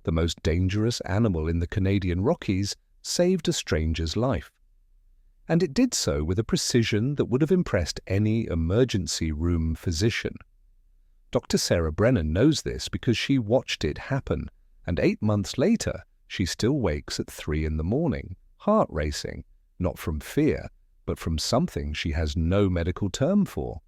the most dangerous animal in the Canadian Rockies, saved a stranger's life. And it did so with a precision that would have impressed any emergency room physician. Dr. Sarah Brennan knows this because she watched it happen, and 8 months later, she still wakes at 3 in the morning, heart racing, not from fear, but from something she has no medical term for.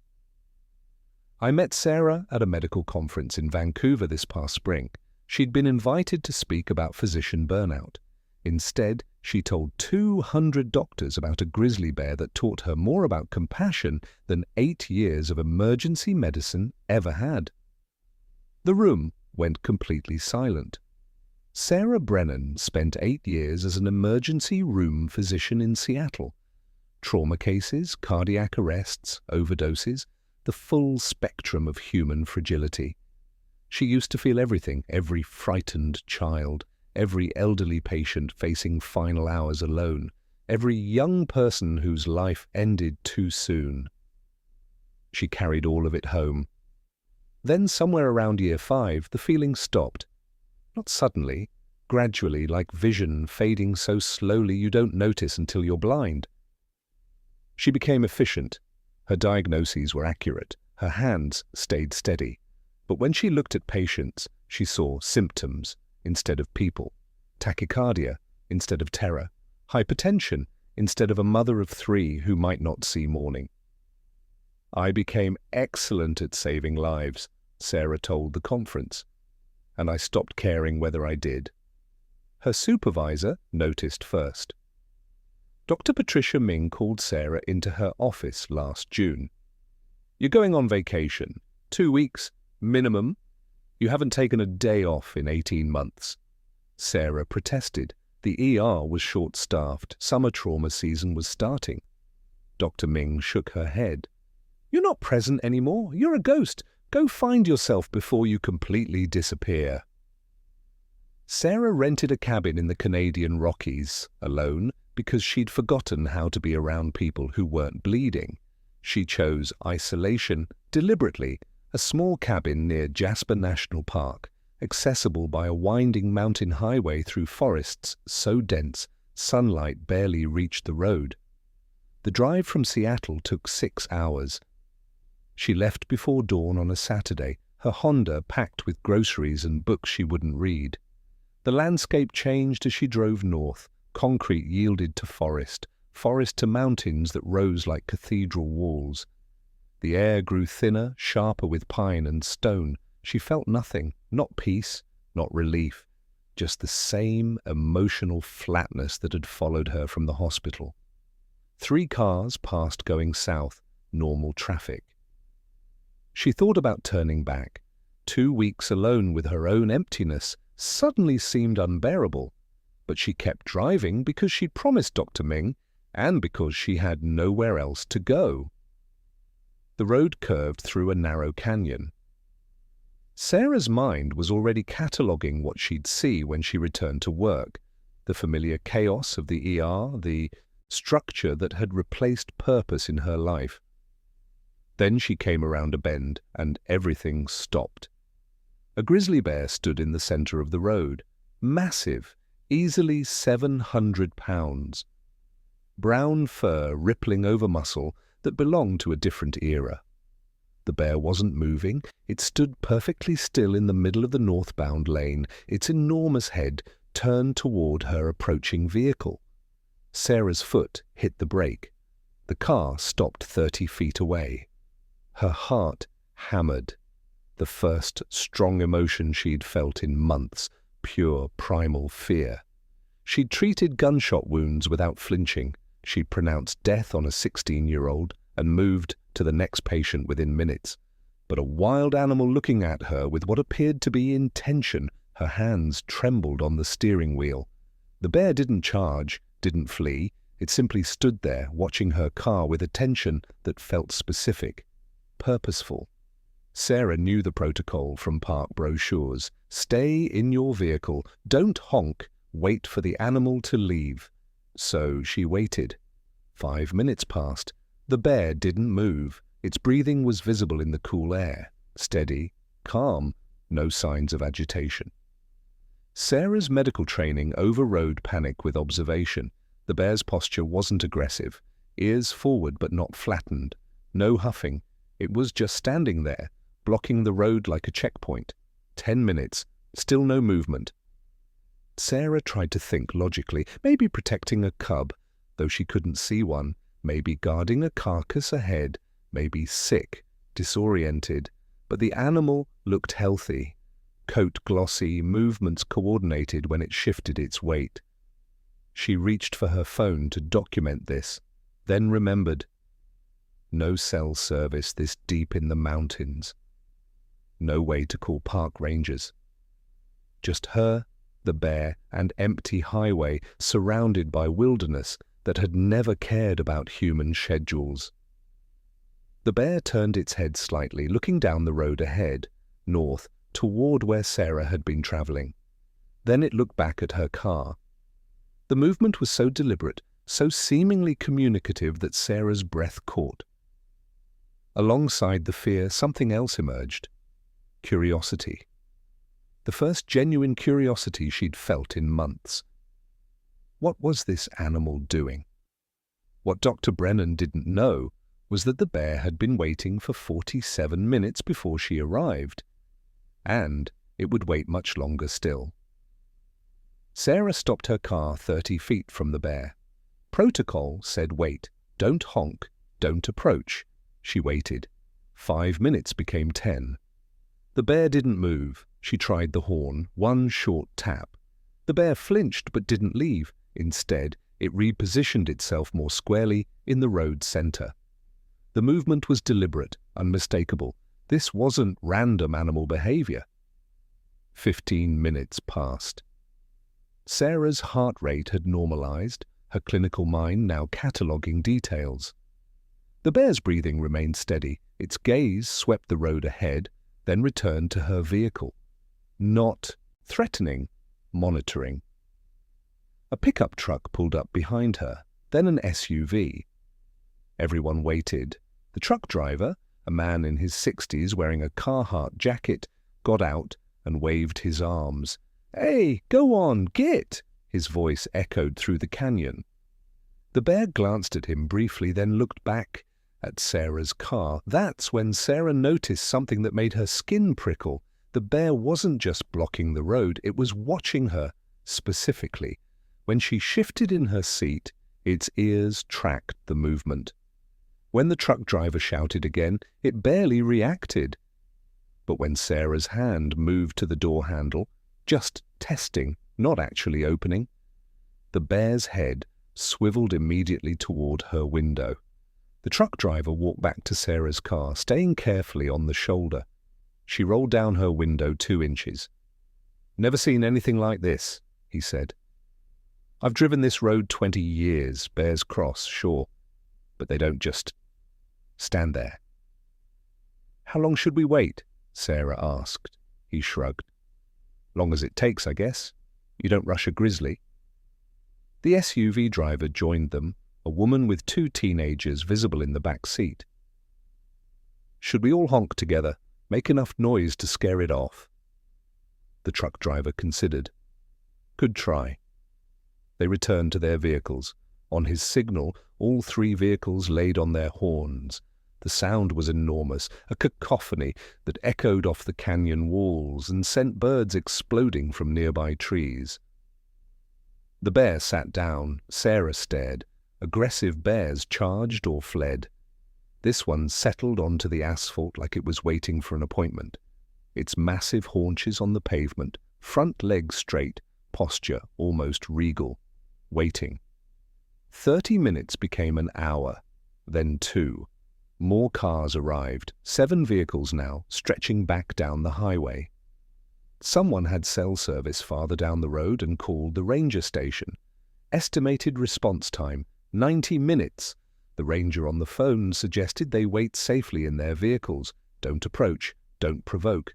I met Sarah at a medical conference in Vancouver this past spring. She'd been invited to speak about physician burnout. Instead, she told 200 doctors about a grizzly bear that taught her more about compassion than 8 years of emergency medicine ever had. The room went completely silent. Sarah Brennan spent 8 years as an emergency room physician in Seattle. Trauma cases, cardiac arrests, overdoses, the full spectrum of human fragility. She used to feel everything, every frightened child, every elderly patient facing final hours alone, every young person whose life ended too soon. She carried all of it home. Then somewhere around year 5, the feeling stopped. Not suddenly, gradually, like vision fading so slowly you don't notice until you're blind. She became efficient. Her diagnoses were accurate. Her hands stayed steady. But when she looked at patients, she saw symptoms instead of people, tachycardia instead of terror, hypertension instead of a mother of 3 who might not see morning. I became excellent at saving lives, Sarah told the conference, and I stopped caring whether I did. Her supervisor noticed first. Dr. Patricia Ming called Sarah into her office last June. "You're going on vacation. 2 weeks, minimum. You haven't taken a day off in 18 months. Sarah protested. The ER was short-staffed. Summer trauma season was starting. Dr. Ming shook her head. "You're not present anymore. You're a ghost. Go find yourself before you completely disappear." Sarah rented a cabin in the Canadian Rockies, alone, because she'd forgotten how to be around people who weren't bleeding. She chose isolation deliberately, a small cabin near Jasper National Park, accessible by a winding mountain highway through forests so dense sunlight barely reached the road. The drive from Seattle took 6 hours. She left before dawn on a Saturday, her Honda packed with groceries and books she wouldn't read. The landscape changed as she drove north. Concrete yielded to forest, forest to mountains that rose like cathedral walls. The air grew thinner, sharper with pine and stone. She felt nothing, not peace, not relief, just the same emotional flatness that had followed her from the hospital. 3 cars passed going south, normal traffic. She thought about turning back. 2 weeks alone with her own emptiness suddenly seemed unbearable, but she kept driving because she'd promised Dr. Ming and because she had nowhere else to go. The road curved through a narrow canyon. Sarah's mind was already cataloguing what she'd see when she returned to work, the familiar chaos of the ER, the structure that had replaced purpose in her life. Then she came around a bend, and everything stopped. A grizzly bear stood in the center of the road, massive, easily 700 pounds. Brown fur rippling over muscle that belonged to a different era. The bear wasn't moving. It stood perfectly still in the middle of the northbound lane, its enormous head turned toward her approaching vehicle. Sarah's foot hit the brake. The car stopped 30 feet away. Her heart hammered. The first strong emotion she'd felt in months, pure primal fear. She'd treated gunshot wounds without flinching. She'd pronounced death on a 16-year-old and moved to the next patient within minutes. But a wild animal looking at her with what appeared to be intention, her hands trembled on the steering wheel. The bear didn't charge, didn't flee. It simply stood there, watching her car with attention that felt specific, purposeful. Sarah knew the protocol from park brochures. Stay in your vehicle, don't honk, wait for the animal to leave. So she waited. 5 minutes passed. The bear didn't move. Its breathing was visible in the cool air. Steady, calm, no signs of agitation. Sarah's medical training overrode panic with observation. The bear's posture wasn't aggressive, ears forward but not flattened, no huffing. It was just standing there, blocking the road like a checkpoint. 10 minutes, still no movement. Sarah tried to think logically, maybe protecting a cub, though she couldn't see one, maybe guarding a carcass ahead, maybe sick, disoriented, but the animal looked healthy. Coat glossy, movements coordinated when it shifted its weight. She reached for her phone to document this, then remembered. No cell service this deep in the mountains. No way to call park rangers. Just her, the bear, and empty highway surrounded by wilderness that had never cared about human schedules. The bear turned its head slightly, looking down the road ahead, north, toward where Sarah had been traveling. Then it looked back at her car. The movement was so deliberate, so seemingly communicative that Sarah's breath caught. Alongside the fear, something else emerged. Curiosity. The first genuine curiosity she'd felt in months. What was this animal doing? What Dr. Brennan didn't know was that the bear had been waiting for 47 minutes before she arrived. And it would wait much longer still. Sarah stopped her car 30 feet from the bear. Protocol said wait, don't honk, don't approach. She waited. 5 minutes became 10. The bear didn't move. She tried the horn, one short tap. The bear flinched but didn't leave. Instead, it repositioned itself more squarely in the road center. The movement was deliberate, unmistakable. This wasn't random animal behavior. 15 minutes passed. Sarah's heart rate had normalized, her clinical mind now cataloging details. The bear's breathing remained steady. Its gaze swept the road ahead, then returned to her vehicle. Not threatening, monitoring. A pickup truck pulled up behind her, then an SUV. Everyone waited. The truck driver, a man in his 60s wearing a Carhartt jacket, got out and waved his arms. "Hey, go on, git!" His voice echoed through the canyon. The bear glanced at him briefly, then looked back at Sarah's car. That's when Sarah noticed something that made her skin prickle. The bear wasn't just blocking the road, it was watching her, specifically. When she shifted in her seat, its ears tracked the movement. When the truck driver shouted again, it barely reacted. But when Sarah's hand moved to the door handle, just testing, not actually opening, the bear's head swiveled immediately toward her window. The truck driver walked back to Sarah's car, staying carefully on the shoulder. She rolled down her window 2 inches. "Never seen anything like this," he said. "I've driven this road 20 years, Bears Cross, sure, but they don't just stand there." "How long should we wait?" Sarah asked. He shrugged. "Long as it takes, I guess. You don't rush a grizzly." The SUV driver joined them, a woman with 2 teenagers visible in the back seat. "Should we all honk together, make enough noise to scare it off?" The truck driver considered. "Good try." They returned to their vehicles. On his signal, all 3 vehicles laid on their horns. The sound was enormous, a cacophony that echoed off the canyon walls and sent birds exploding from nearby trees. The bear sat down. Sarah stared. Aggressive bears charged or fled. This one settled onto the asphalt like it was waiting for an appointment. Its massive haunches on the pavement, front legs straight, posture almost regal. Waiting. 30 minutes became an hour, then 2. More cars arrived, 7 vehicles now, stretching back down the highway. Someone had cell service farther down the road and called the ranger station. Estimated response time, 90 minutes. The ranger on the phone suggested they wait safely in their vehicles. Don't approach, don't provoke.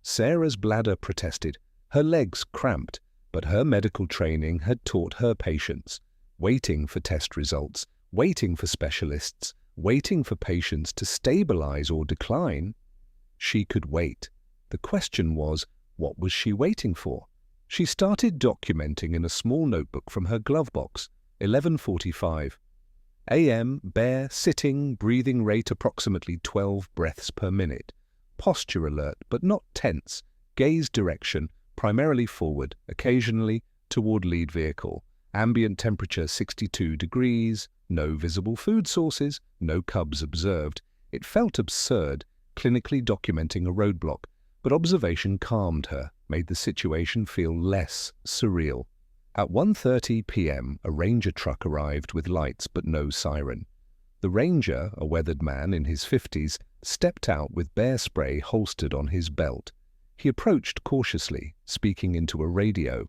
Sarah's bladder protested. Her legs cramped, but her medical training had taught her patience. Waiting for test results, waiting for specialists, waiting for patients to stabilize or decline. She could wait. The question was, what was she waiting for? She started documenting in a small notebook from her glove box. 11:45 a.m. Bear sitting, breathing rate approximately 12 breaths per minute. Posture alert but not tense. Gaze direction primarily forward, occasionally toward lead vehicle. Ambient temperature 62 degrees. No visible food sources. No cubs observed. It felt absurd, clinically documenting a roadblock, but observation calmed her, made the situation feel less surreal. At 1:30 p.m., a ranger truck arrived with lights but no siren. The ranger, a weathered man in his 50s, stepped out with bear spray holstered on his belt. He approached cautiously, speaking into a radio.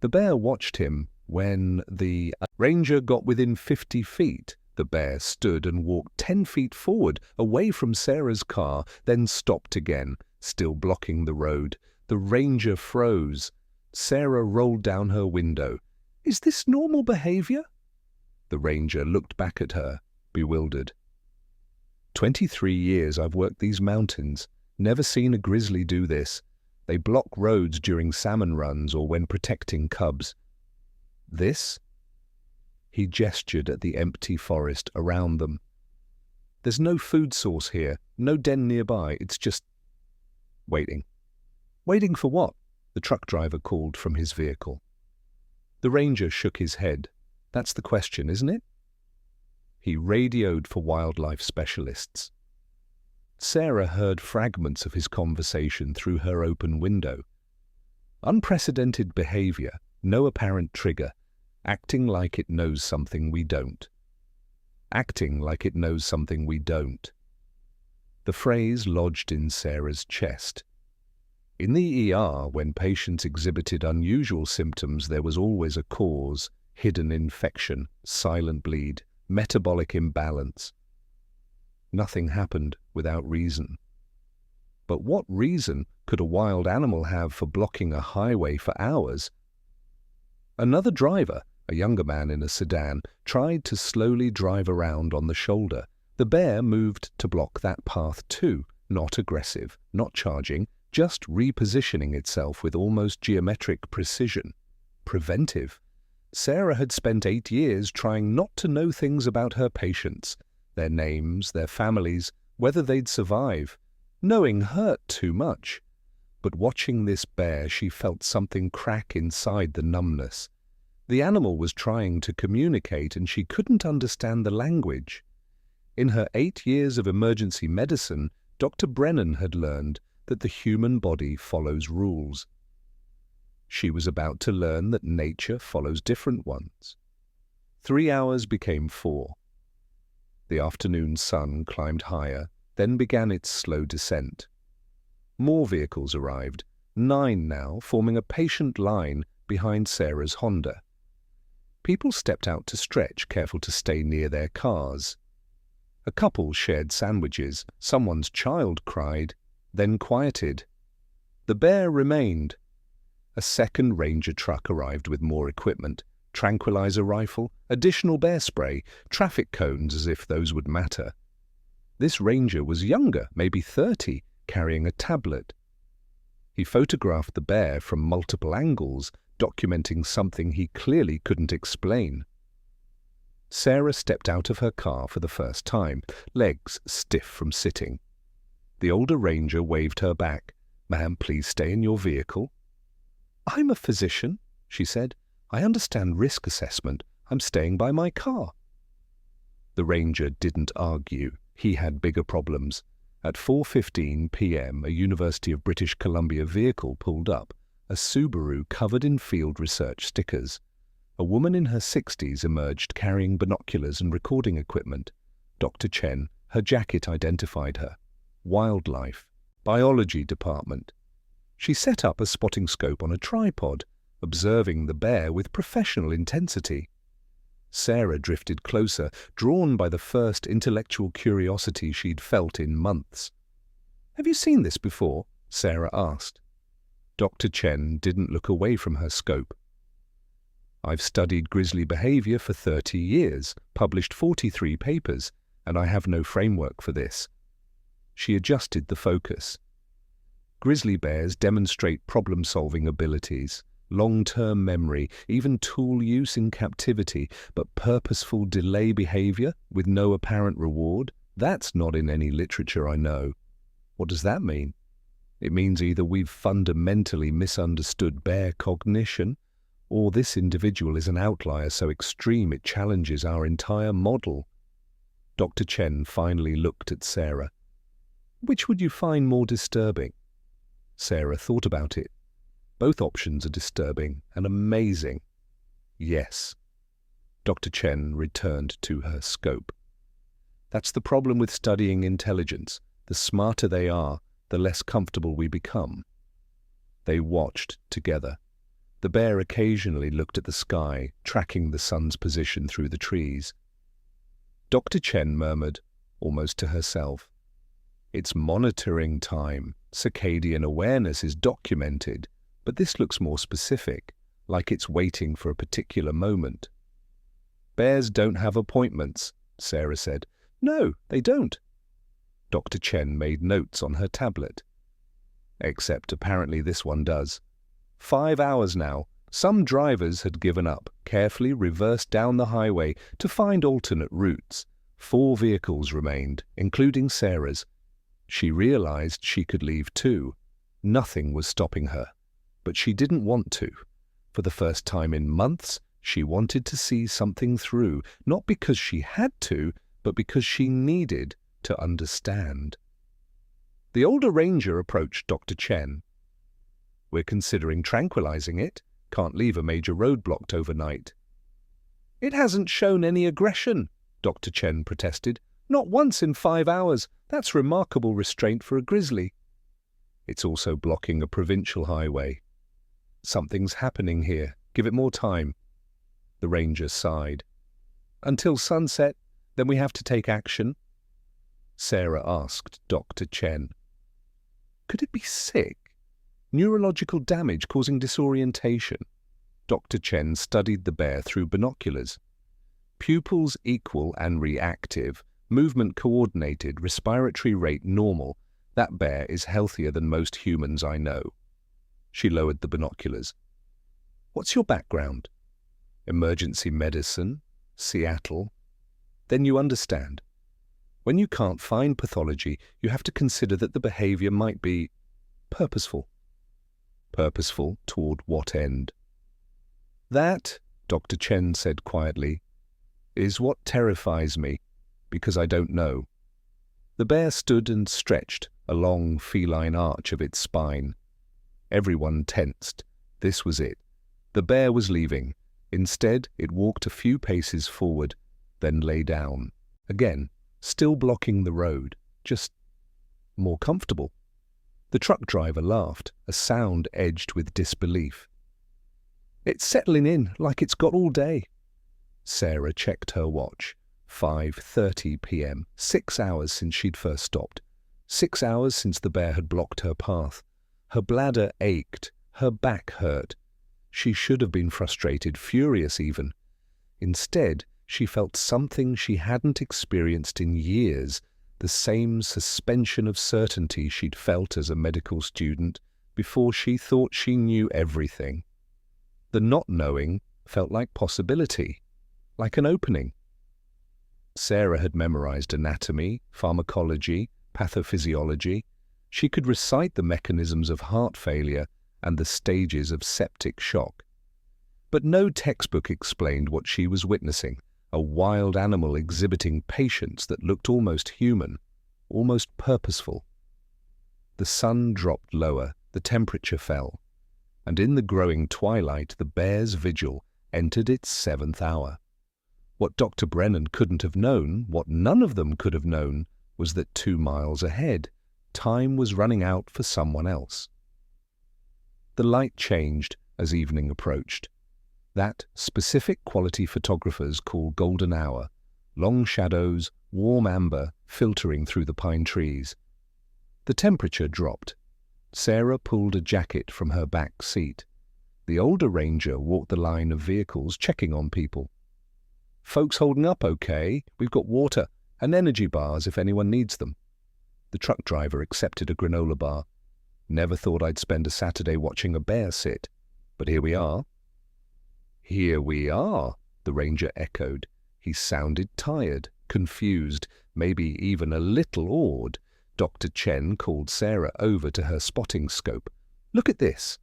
The bear watched him. When the ranger got within 50 feet, the bear stood and walked 10 feet forward, away from Sarah's car, then stopped again, still blocking the road. The ranger froze. Sarah rolled down her window. "Is this normal behavior?" The ranger looked back at her, bewildered. 23 years I've worked these mountains. Never seen a grizzly do this. They block roads during salmon runs or when protecting cubs. This? He gestured at the empty forest around them. There's no food source here, no den nearby. It's just waiting. Waiting for what? The truck driver called from his vehicle. The ranger shook his head. That's the question, isn't it? He radioed for wildlife specialists. Sarah heard fragments of his conversation through her open window. Unprecedented behavior, no apparent trigger, acting like it knows something we don't. Acting like it knows something we don't. The phrase lodged in Sarah's chest. In the ER, when patients exhibited unusual symptoms, there was always a cause: hidden infection, silent bleed, metabolic imbalance. Nothing happened without reason. But what reason could a wild animal have for blocking a highway for hours? Another driver, a younger man in a sedan, tried to slowly drive around on the shoulder. The bear moved to block that path too, not aggressive, not charging, just repositioning itself with almost geometric precision. Preventive. Sarah had spent 8 years trying not to know things about her patients, their names, their families, whether they'd survive. Knowing hurt too much. But watching this bear, she felt something crack inside the numbness. The animal was trying to communicate, and she couldn't understand the language. In her 8 years of emergency medicine, Dr. Brennan had learned that the human body follows rules. She was about to learn that nature follows different ones. 3 hours became 4. The afternoon sun climbed higher, then began its slow descent. More vehicles arrived, 9 now, forming a patient line behind Sarah's Honda. People stepped out to stretch, careful to stay near their cars. A couple shared sandwiches. Someone's child cried, then quieted. The bear remained. A second ranger truck arrived with more equipment: tranquilizer rifle, additional bear spray, traffic cones as if those would matter. This ranger was younger, maybe 30, carrying a tablet. He photographed the bear from multiple angles, documenting something he clearly couldn't explain. Sarah stepped out of her car for the first time, legs stiff from sitting. The older ranger waved her back. "Ma'am, please stay in your vehicle." "I'm a physician," she said. "I understand risk assessment. I'm staying by my car." The ranger didn't argue. He had bigger problems. At 4:15 p.m., a University of British Columbia vehicle pulled up, a Subaru covered in field research stickers. A woman in her 60s emerged carrying binoculars and recording equipment. Dr. Chen, her jacket identified her. Wildlife, biology department. She set up a spotting scope on a tripod, observing the bear with professional intensity. Sarah drifted closer, drawn by the first intellectual curiosity she'd felt in months. "Have you seen this before?" Sarah asked. Dr. Chen didn't look away from her scope. "I've studied grizzly behavior for 30 years, published 43 papers, and I have no framework for this." She adjusted the focus. Grizzly bears demonstrate problem-solving abilities. long-term memory, even tool use in captivity, but purposeful delay behavior with no apparent reward? That's not in any literature I know. What does that mean? It means either we've fundamentally misunderstood bear cognition, or this individual is an outlier so extreme it challenges our entire model. Dr. Chen finally looked at Sarah. Which would you find more disturbing? Sarah thought about it. Both options are disturbing and amazing. Yes. Dr. Chen returned to her scope. That's the problem with studying intelligence. The smarter they are, the less comfortable we become. They watched together. The bear occasionally looked at the sky, tracking the sun's position through the trees. Dr. Chen murmured, almost to herself, "It's monitoring time. Circadian awareness is documented, but this looks more specific, like it's waiting for a particular moment." "Bears don't have appointments," Sarah said. "No, they don't." Dr. Chen made notes on her tablet. "Except apparently this one does. 5 hours now. Some drivers had given up, carefully reversed down the highway to find alternate routes. 4 vehicles remained, including Sarah's. She realized she could leave too. Nothing was stopping her. But she didn't want to. For the first time in months, she wanted to see something through, not because she had to, but because she needed to understand. The older ranger approached Dr. Chen. "We're considering tranquilizing it. Can't leave a major road blocked overnight." "It hasn't shown any aggression," Dr. Chen protested. "Not once in 5 hours. That's remarkable restraint for a grizzly." "It's also blocking a provincial highway. Something's happening here. Give it more time." The ranger sighed. "Until sunset, then we have to take action?" Sarah asked Dr. Chen. "Could it be sick? Neurological damage causing disorientation?" Dr. Chen studied the bear through binoculars. Pupils equal and reactive, movement coordinated, respiratory rate normal. That bear is healthier than most humans I know. She lowered the binoculars. "What's your background?" "Emergency medicine, Seattle." "Then you understand. When you can't find pathology, you have to consider that the behavior might be purposeful." "Purposeful toward what end?" "That," Dr. Chen said quietly, "is what terrifies me, because I don't know." The bear stood and stretched, a long feline arch of its spine. Everyone tensed. This was it. The bear was leaving. Instead, it walked a few paces forward, then lay down. Again, still blocking the road, just more comfortable. The truck driver laughed, a sound edged with disbelief. "It's settling in like it's got all day." Sarah checked her watch. 5:30 p.m. 6 hours since she'd first stopped. 6 hours since the bear had blocked her path. Her bladder ached. Her back hurt. She should have been frustrated, furious even. Instead, she felt something she hadn't experienced in years, the same suspension of certainty she'd felt as a medical student before she thought she knew everything. The not knowing felt like possibility, like an opening. Sarah had memorized anatomy, pharmacology, pathophysiology. She could recite the mechanisms of heart failure and the stages of septic shock. But no textbook explained what she was witnessing, a wild animal exhibiting patience that looked almost human, almost purposeful. The sun dropped lower, the temperature fell, and in the growing twilight the bear's vigil entered its 7th hour. What Dr. Brennan couldn't have known, what none of them could have known, was that 2 miles ahead, time was running out for someone else. The light changed as evening approached. That specific quality photographers call golden hour, long shadows, warm amber filtering through the pine trees. The temperature dropped. Sarah pulled a jacket from her back seat. The older ranger walked the line of vehicles checking on people. "Folks holding up okay? We've got water and energy bars if anyone needs them." The truck driver accepted a granola bar. "Never thought I'd spend a Saturday watching a bear sit." But here we are. Here we are, the ranger echoed. He sounded tired, confused, maybe even a little awed. Dr. Chen called Sarah over to her spotting scope. Look at this.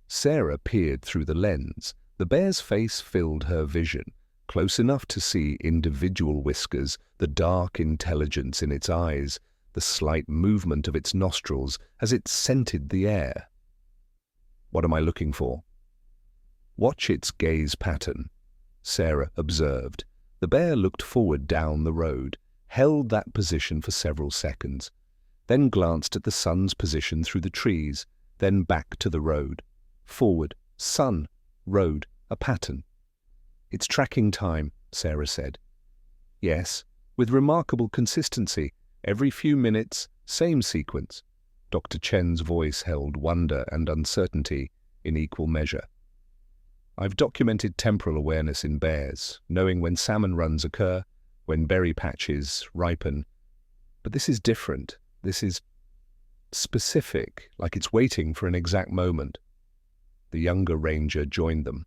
Sarah peered through the lens. The bear's face filled her vision, close enough to see individual whiskers, the dark intelligence in its eyes, the slight movement of its nostrils as it scented the air. What am I looking for? Watch its gaze pattern, Sarah observed. The bear looked forward down the road, held that position for several seconds, then glanced at the sun's position through the trees, then back to the road. Forward, sun, road, a pattern. It's tracking time, Sarah said. Yes, with remarkable consistency. Every few minutes, same sequence. Dr. Chen's voice held wonder and uncertainty in equal measure. I've documented temporal awareness in bears, knowing when salmon runs occur, when berry patches ripen. But this is different. This is specific, like it's waiting for an exact moment. The younger ranger joined them.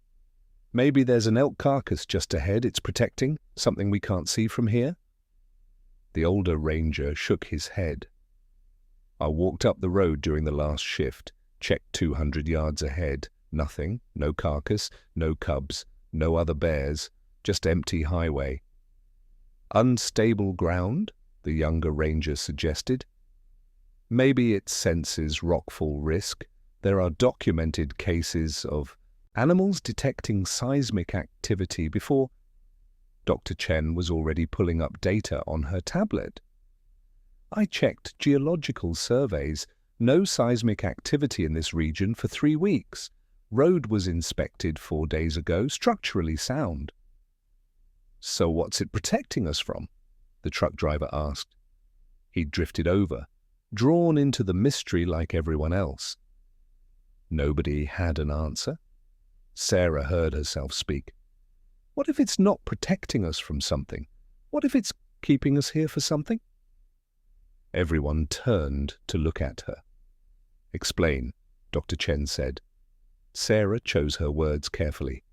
Maybe there's an elk carcass just ahead it's protecting, something we can't see from here? The older ranger shook his head. I walked up the road during the last shift, checked 200 yards ahead. Nothing, no carcass, no cubs, no other bears, just empty highway. Unstable ground, the younger ranger suggested. Maybe it senses rockfall risk. There are documented cases of animals detecting seismic activity before. Dr. Chen was already pulling up data on her tablet. I checked geological surveys. No seismic activity in this region for 3 weeks. Road was inspected 4 days ago, structurally sound. So what's it protecting us from? The truck driver asked. He'd drifted over, drawn into the mystery like everyone else. Nobody had an answer. Sarah heard herself speak. What if it's not protecting us from something? What if it's keeping us here for something? Everyone turned to look at her. Explain, Dr. Chen said. Sarah chose her words carefully.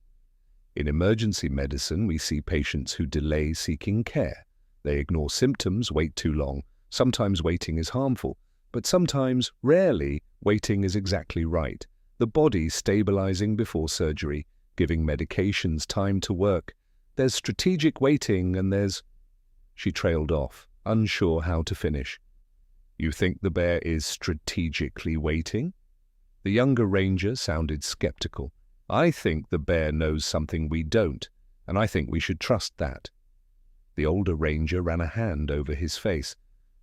In emergency medicine, we see patients who delay seeking care. They ignore symptoms, wait too long. Sometimes waiting is harmful, but sometimes, rarely, waiting is exactly right. The body stabilizing before surgery, giving medications time to work. There's strategic waiting and there's... She trailed off, unsure how to finish. You think the bear is strategically waiting? The younger ranger sounded skeptical. I think the bear knows something we don't, and I think we should trust that. The older ranger ran a hand over his face.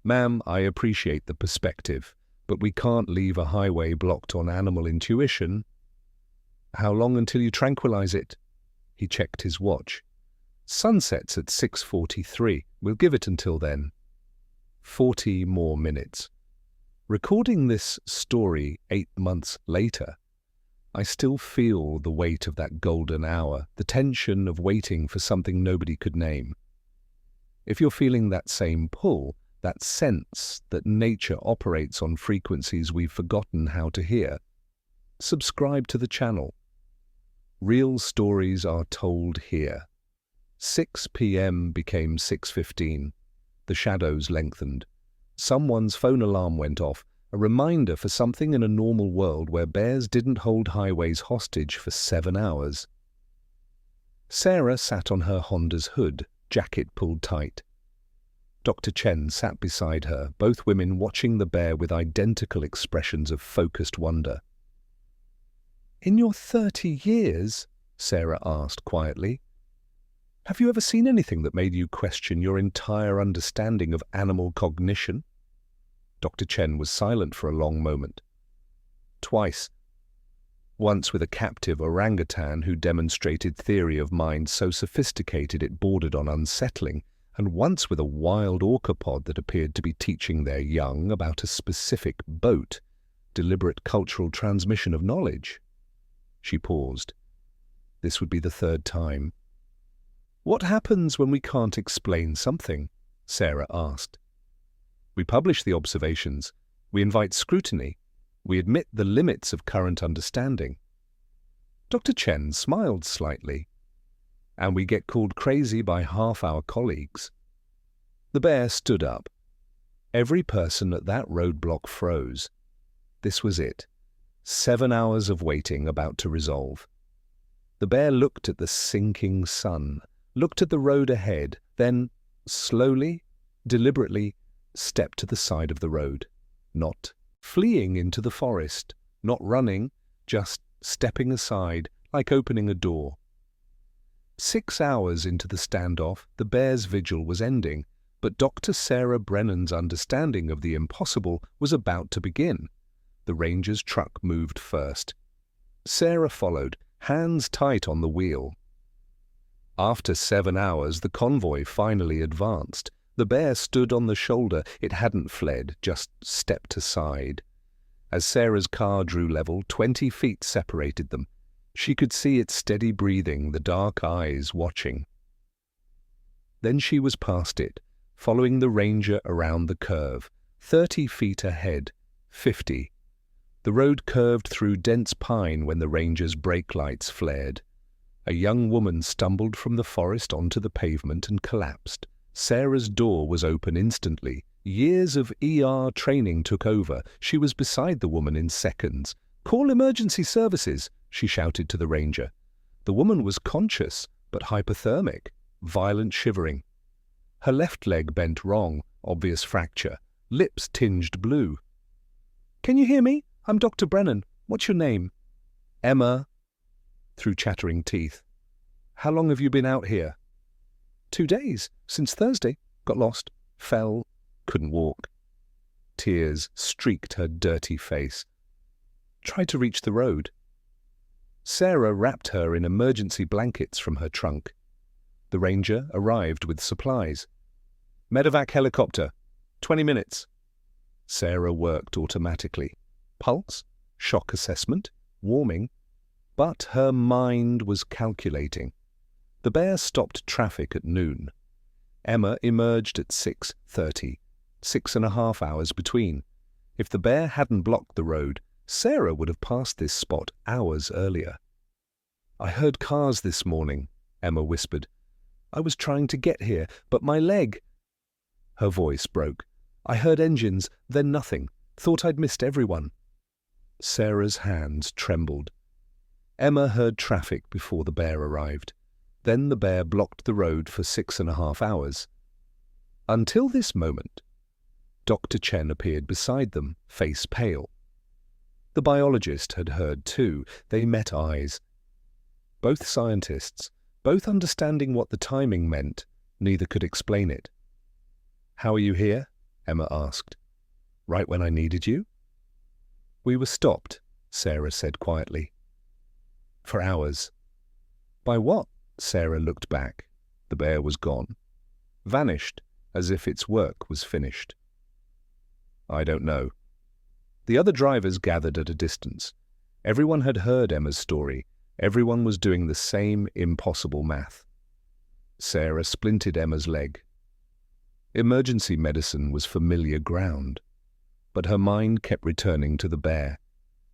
Ma'am, I appreciate the perspective, but we can't leave a highway blocked on animal intuition. How long until you tranquilize it? He checked his watch. Sunset's at 6:43. We'll give it until then. 40 more minutes. Recording this story 8 months later, I still feel the weight of that golden hour, the tension of waiting for something nobody could name. If you're feeling that same pull, that sense that nature operates on frequencies we've forgotten how to hear, subscribe to the channel. Real stories are told here. 6 p.m. became 6:15. The shadows lengthened. Someone's phone alarm went off, a reminder for something in a normal world where bears didn't hold highways hostage for 7 hours. Sarah sat on her Honda's hood, jacket pulled tight. Dr. Chen sat beside her, both women watching the bear with identical expressions of focused wonder. In your 30 years, Sarah asked quietly, have you ever seen anything that made you question your entire understanding of animal cognition? Dr. Chen was silent for a long moment. Twice. Once with a captive orangutan who demonstrated theory of mind so sophisticated it bordered on unsettling, and once with a wild orcapod that appeared to be teaching their young about a specific boat, deliberate cultural transmission of knowledge. She paused. This would be the 3rd time. What happens when we can't explain something? Sarah asked. We publish the observations. We invite scrutiny. We admit the limits of current understanding. Dr. Chen smiled slightly. And we get called crazy by half our colleagues. The bear stood up. Every person at that roadblock froze. This was it. 7 hours of waiting about to resolve. The bear looked at the sinking sun, looked at the road ahead, then, slowly, deliberately, stepped to the side of the road. Not fleeing into the forest, not running, just stepping aside, like opening a door. 6 hours into the standoff, the bear's vigil was ending, but Dr. Sarah Brennan's understanding of the impossible was about to begin. The ranger's truck moved first. Sarah followed, hands tight on the wheel. After 7 hours, the convoy finally advanced. The bear stood on the shoulder. It hadn't fled, just stepped aside. As Sarah's car drew level, 20 feet separated them. She could see its steady breathing, the dark eyes watching. Then she was past it, following the ranger around the curve, 30 feet ahead, 50. The road curved through dense pine when the ranger's brake lights flared. A young woman stumbled from the forest onto the pavement and collapsed. Sarah's door was open instantly. Years of ER training took over. She was beside the woman in seconds. "Call emergency services," she shouted to the ranger. The woman was conscious, but hypothermic, violent shivering. Her left leg bent wrong, obvious fracture, lips tinged blue. "Can you hear me? I'm Dr. Brennan. What's your name?" "Emma," through chattering teeth. "How long have you been out here?" 2 days, since Thursday. Got lost, fell, couldn't walk." Tears streaked her dirty face. "Try to reach the road." Sarah wrapped her in emergency blankets from her trunk. The ranger arrived with supplies. "Medevac helicopter. 20 minutes." Sarah worked automatically. Pulse, shock assessment, warming. But her mind was calculating. The bear stopped traffic at noon. Emma emerged at 6:30, 6.5 hours between. If the bear hadn't blocked the road, Sarah would have passed this spot hours earlier. "I heard cars this morning," Emma whispered. "I was trying to get here, but my leg—" Her voice broke. "I heard engines, then nothing. Thought I'd missed everyone." Sarah's hands trembled. Emma heard traffic before the bear arrived. Then the bear blocked the road for 6.5 hours. Until this moment, Dr. Chen appeared beside them, face pale. The biologist had heard too. They met eyes. Both scientists, both understanding what the timing meant, neither could explain it. "How are you here?" Emma asked. "Right when I needed you?" "We were stopped," Sarah said quietly. "For hours." "By what?" Sarah looked back. The bear was gone. Vanished, as if its work was finished. "I don't know." The other drivers gathered at a distance. Everyone had heard Emma's story. Everyone was doing the same impossible math. Sarah splinted Emma's leg. Emergency medicine was familiar ground. But her mind kept returning to the bear,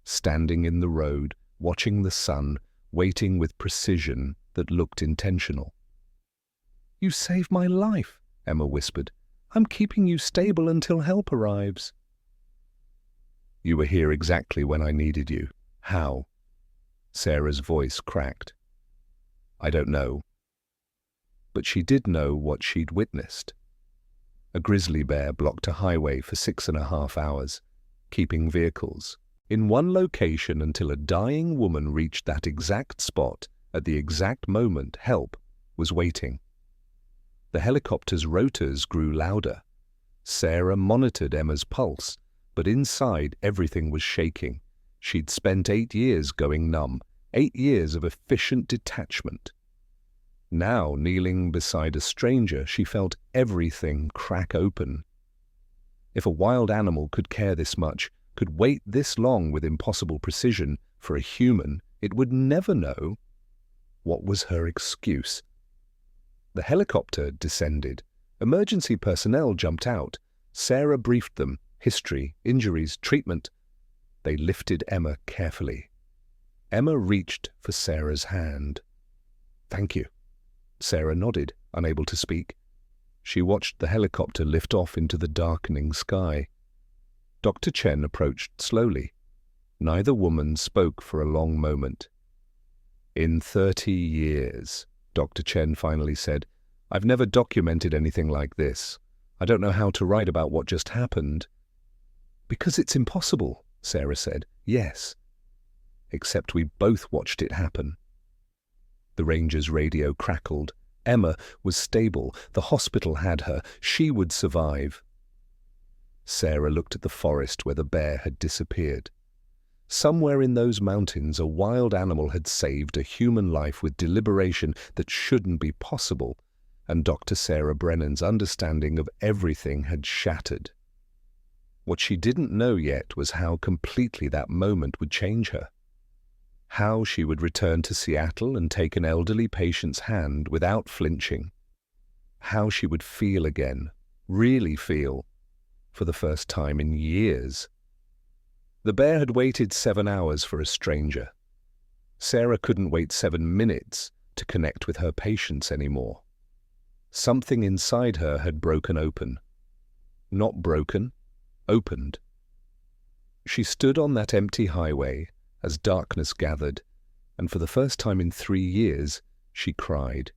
standing in the road, watching the sun, waiting with precision that looked intentional. "You saved my life," Emma whispered. "I'm keeping you stable until help arrives." "You were here exactly when I needed you. How?" Sarah's voice cracked. "I don't know." But she did know what she'd witnessed. A grizzly bear blocked a highway for 6.5 hours, keeping vehicles in one location until a dying woman reached that exact spot at the exact moment help was waiting. The helicopter's rotors grew louder. Sarah monitored Emma's pulse, but inside everything was shaking. She'd spent 8 years going numb, 8 years of efficient detachment. Now, kneeling beside a stranger, she felt everything crack open. If a wild animal could care this much, could wait this long with impossible precision for a human, it would never know. What was her excuse? The helicopter descended. Emergency personnel jumped out. Sarah briefed them. History, injuries, treatment. They lifted Emma carefully. Emma reached for Sarah's hand. "Thank you." Sarah nodded, unable to speak. She watched the helicopter lift off into the darkening sky. Dr. Chen approached slowly. Neither woman spoke for a long moment. "In 30 years, Dr. Chen finally said, I've never documented anything like this. I don't know how to write about what just happened." "Because it's impossible," Sarah said. "Yes. Except we both watched it happen." The ranger's radio crackled. Emma was stable. The hospital had her. She would survive. Sarah looked at the forest where the bear had disappeared. Somewhere in those mountains, a wild animal had saved a human life with deliberation that shouldn't be possible, and Dr. Sarah Brennan's understanding of everything had shattered. What she didn't know yet was how completely that moment would change her. How she would return to Seattle and take an elderly patient's hand without flinching. How she would feel again, really feel, for the first time in years. The bear had waited 7 hours for a stranger. Sarah couldn't wait 7 minutes to connect with her patients anymore. Something inside her had broken open. Not broken, opened. She stood on that empty highway as darkness gathered, and for the first time in 3 years, she cried.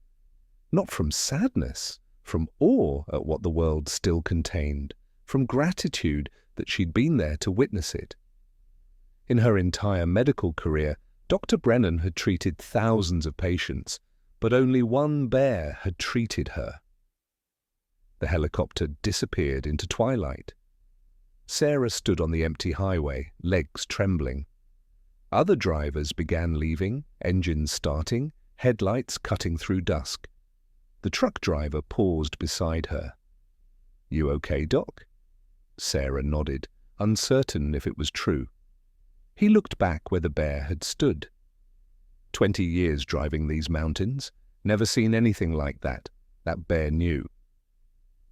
Not from sadness, from awe at what the world still contained, from gratitude that she'd been there to witness it. In her entire medical career, Dr. Brennan had treated thousands of patients, but only one bear had treated her. The helicopter disappeared into twilight. Sarah stood on the empty highway, legs trembling. Other drivers began leaving, engines starting, headlights cutting through dusk. The truck driver paused beside her. "You okay, Doc?" Sarah nodded, uncertain if it was true. He looked back where the bear had stood. 20 years driving these mountains, never seen anything like that. That bear knew.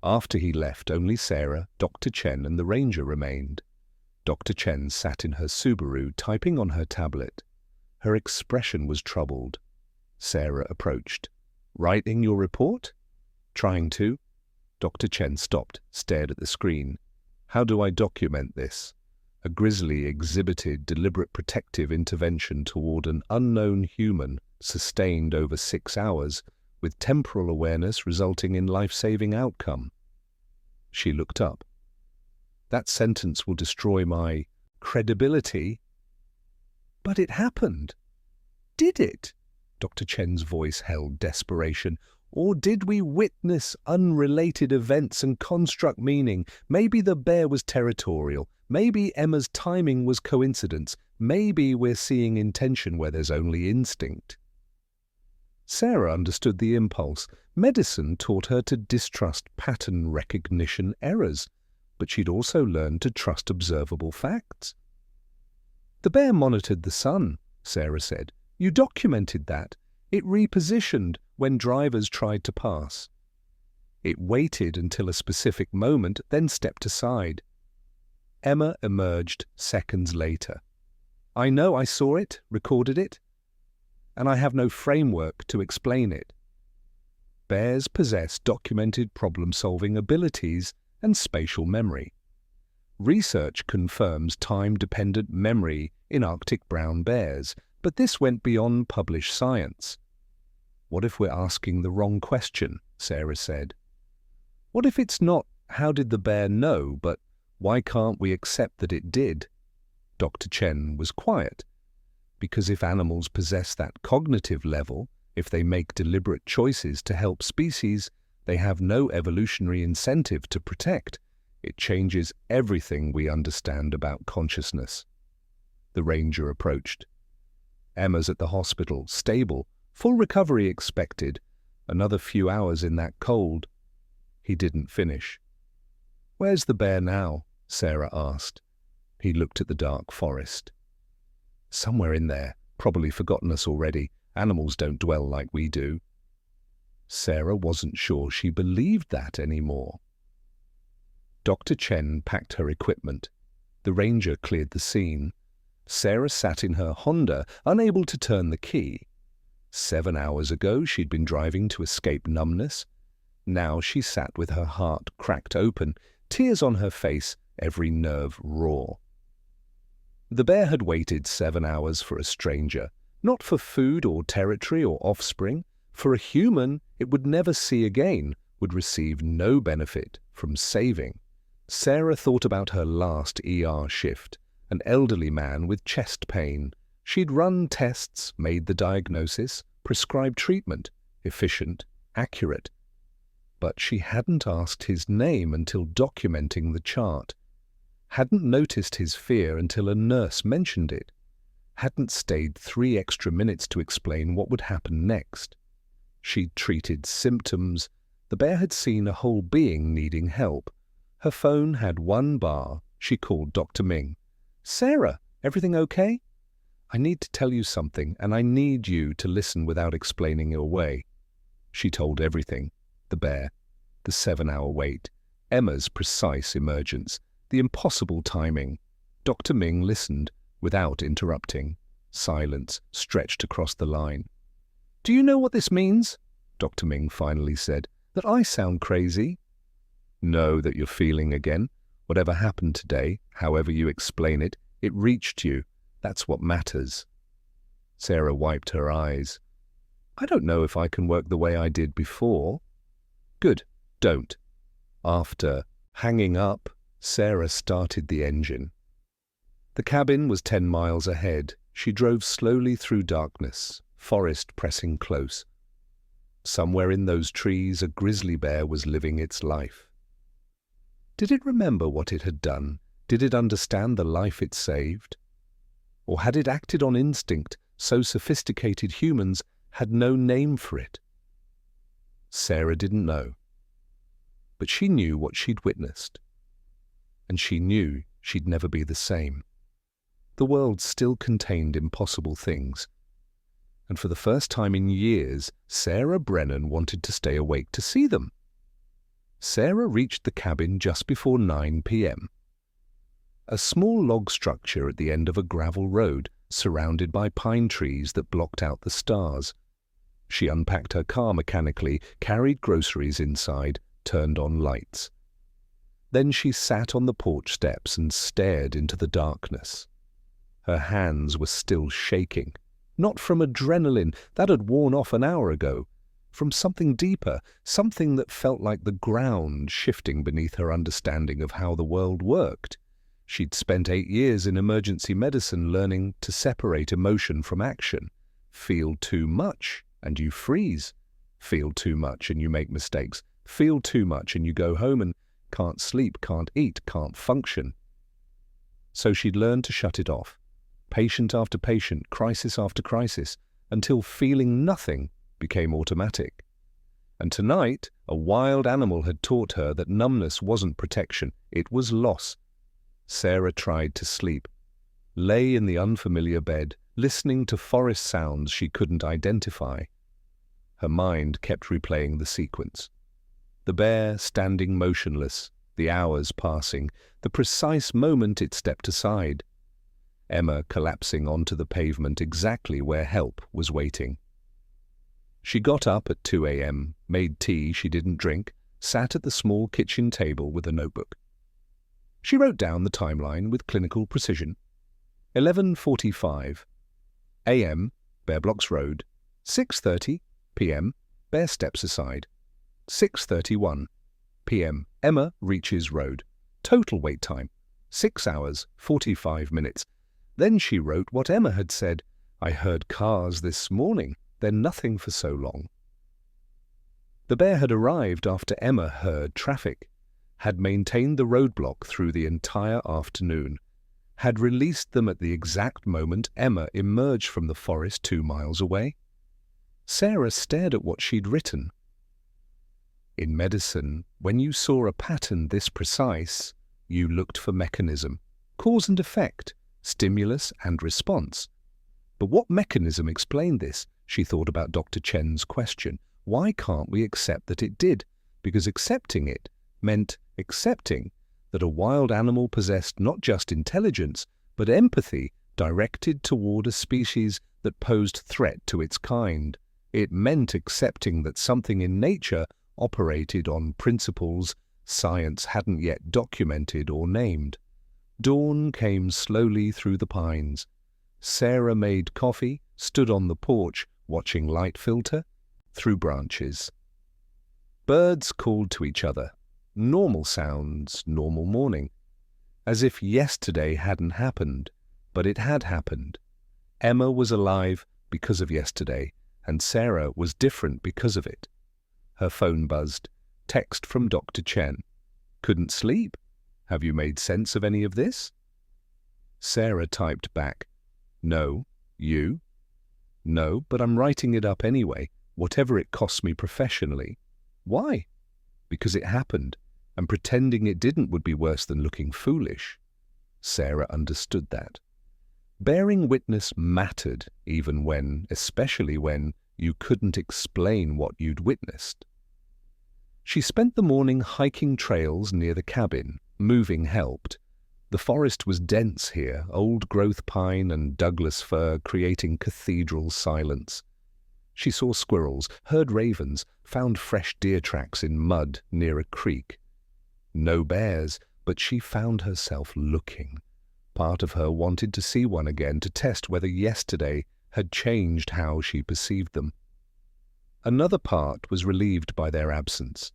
After he left, only Sarah, Dr. Chen, and the ranger remained. Dr. Chen sat in her Subaru, typing on her tablet. Her expression was troubled. Sarah approached. "Writing your report?" "Trying to." Dr. Chen stopped, stared at the screen. "How do I document this?" A Grizzly exhibited deliberate protective intervention toward an unknown human, sustained over 6 hours, with temporal awareness resulting in life-saving outcome. She looked up. "That sentence will destroy my credibility." "But it happened. Did it?" Dr. Chen's voice held desperation. "Or did we witness unrelated events and construct meaning? Maybe the bear was territorial. Maybe Emma's timing was coincidence. Maybe we're seeing intention where there's only instinct." Sarah understood the impulse. Medicine taught her to distrust pattern recognition errors, but she'd also learned to trust observable facts. "The bear monitored the sun," Sarah said. "You documented that. It repositioned when drivers tried to pass. It waited until a specific moment, then stepped aside." Emma emerged seconds later. "I know I saw it, recorded it, and I have no framework to explain it." Bears possess documented problem-solving abilities and spatial memory. Research confirms time-dependent memory in Arctic brown bears, but this went beyond published science. "What if we're asking the wrong question?" Sarah said. "What if it's not, how did the bear know, but why can't we accept that it did?" Dr. Chen was quiet. Because if animals possess that cognitive level, if they make deliberate choices to help species, they have no evolutionary incentive to protect. It changes everything we understand about consciousness. The ranger approached. "Emma's at the hospital, stable, full recovery expected. Another few hours in that cold." He didn't finish. "Where's the bear now?" Sarah asked. He looked at the dark forest. "Somewhere in there, probably forgotten us already. Animals don't dwell like we do." Sarah wasn't sure she believed that anymore. Dr. Chen packed her equipment. The ranger cleared the scene. Sarah sat in her Honda, unable to turn the key. 7 hours ago she'd been driving to escape numbness. Now she sat with her heart cracked open, tears on her face, every nerve raw. The bear had waited 7 hours for a stranger, not for food or territory or offspring, for a human it would never see again, would receive no benefit from saving. Sarah thought about her last ER shift, an elderly man with chest pain. She'd run tests, made the diagnosis, prescribed treatment, efficient, accurate. But she hadn't asked his name until documenting the chart, hadn't noticed his fear until a nurse mentioned it, hadn't stayed 3 extra minutes to explain what would happen next. She'd treated symptoms. The bear had seen a whole being needing help. Her phone had 1 bar. She called Dr. Ming. "Sarah, everything okay? I need to tell you something, and I need you to listen without explaining your way." She told everything. The bear, the 7-hour wait, Emma's precise emergence, the impossible timing. Dr. Ming listened without interrupting. Silence stretched across the line. "Do you know what this means?" Dr. Ming finally said. "That I sound crazy?" "Know that you're feeling again. Whatever happened today, however you explain it, it reached you. That's what matters." Sarah wiped her eyes. "I don't know if I can work the way I did before." "Good, don't." After hanging up, Sarah started the engine. The cabin was 10 miles ahead. She drove slowly through darkness, forest pressing close. Somewhere in those trees a grizzly bear was living its life. Did it remember what it had done? Did it understand the life it saved? Or had it acted on instinct, so sophisticated humans had no name for it? Sarah didn't know. But she knew what she'd witnessed. And she knew she'd never be the same. The world still contained impossible things. And for the first time in years, Sarah Brennan wanted to stay awake to see them. Sarah reached the cabin just before 9 p.m. A small log structure at the end of a gravel road, surrounded by pine trees that blocked out the stars. She unpacked her car mechanically, carried groceries inside, turned on lights. Then she sat on the porch steps and stared into the darkness. Her hands were still shaking, not from adrenaline that had worn off an hour ago, from something deeper, something that felt like the ground shifting beneath her understanding of how the world worked. She'd spent 8 years in emergency medicine learning to separate emotion from action. Feel too much and you freeze. Feel too much and you make mistakes. Feel too much and you go home and can't sleep, can't eat, can't function. So she'd learned to shut it off, patient after patient, crisis after crisis, until feeling nothing became automatic. And tonight, a wild animal had taught her that numbness wasn't protection, it was loss. Sarah tried to sleep, lay in the unfamiliar bed, listening to forest sounds she couldn't identify. Her mind kept replaying the sequence. The bear standing motionless, the hours passing, the precise moment it stepped aside. Emma collapsing onto the pavement exactly where help was waiting. She got up at 2 a.m., made tea she didn't drink, sat at the small kitchen table with a notebook. She wrote down the timeline with clinical precision. 11:45 a.m., Bear Blocks Road. 6:30 p.m., Bear steps aside. 6:31 p.m., Emma reaches road. Total wait time, 6 hours, 45 minutes. Then she wrote what Emma had said. "I heard cars this morning. They're nothing for so long." The bear had arrived after Emma heard traffic, had maintained the roadblock through the entire afternoon, had released them at the exact moment Emma emerged from the forest 2 miles away. Sarah stared at what she'd written. In medicine, when you saw a pattern this precise, you looked for mechanism, cause and effect, stimulus and response. But what mechanism explained this? She thought about Dr. Chen's question. Why can't we accept that it did? Because accepting it meant accepting that a wild animal possessed not just intelligence, but empathy directed toward a species that posed threat to its kind. It meant accepting that something in nature operated on principles science hadn't yet documented or named. Dawn came slowly through the pines. Sarah made coffee, stood on the porch, watching light filter through branches. Birds called to each other. Normal sounds, normal morning. As if yesterday hadn't happened, but it had happened. Emma was alive because of yesterday, and Sarah was different because of it. Her phone buzzed. Text from Dr. Chen. Couldn't sleep? Have you made sense of any of this? Sarah typed back. No. You? No, but I'm writing it up anyway, whatever it costs me professionally. Why? Because it happened, and pretending it didn't would be worse than looking foolish. Sarah understood that. Bearing witness mattered even when, especially when, you couldn't explain what you'd witnessed. She spent the morning hiking trails near the cabin. Moving helped. The forest was dense here, old-growth pine and Douglas fir creating cathedral silence. She saw squirrels, heard ravens, found fresh deer tracks in mud near a creek. No bears, but she found herself looking. Part of her wanted to see one again to test whether yesterday had changed how she perceived them. Another part was relieved by their absence.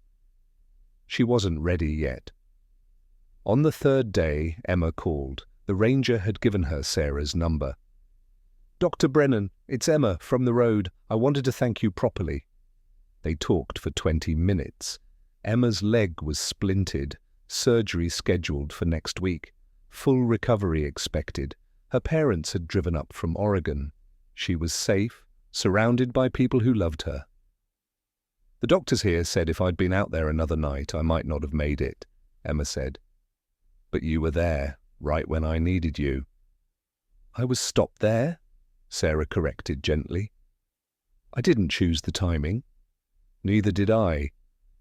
She wasn't ready yet. On the third day, Emma called. The ranger had given her Sarah's number. "Dr. Brennan, it's Emma from the road. I wanted to thank you properly." They talked for 20 minutes. Emma's leg was splinted, surgery scheduled for next week, full recovery expected. Her parents had driven up from Oregon. She was safe, surrounded by people who loved her. "The doctors here said if I'd been out there another night, I might not have made it," Emma said. "But you were there, right when I needed you." "I was stopped there," Sarah corrected gently. "I didn't choose the timing." "Neither did I,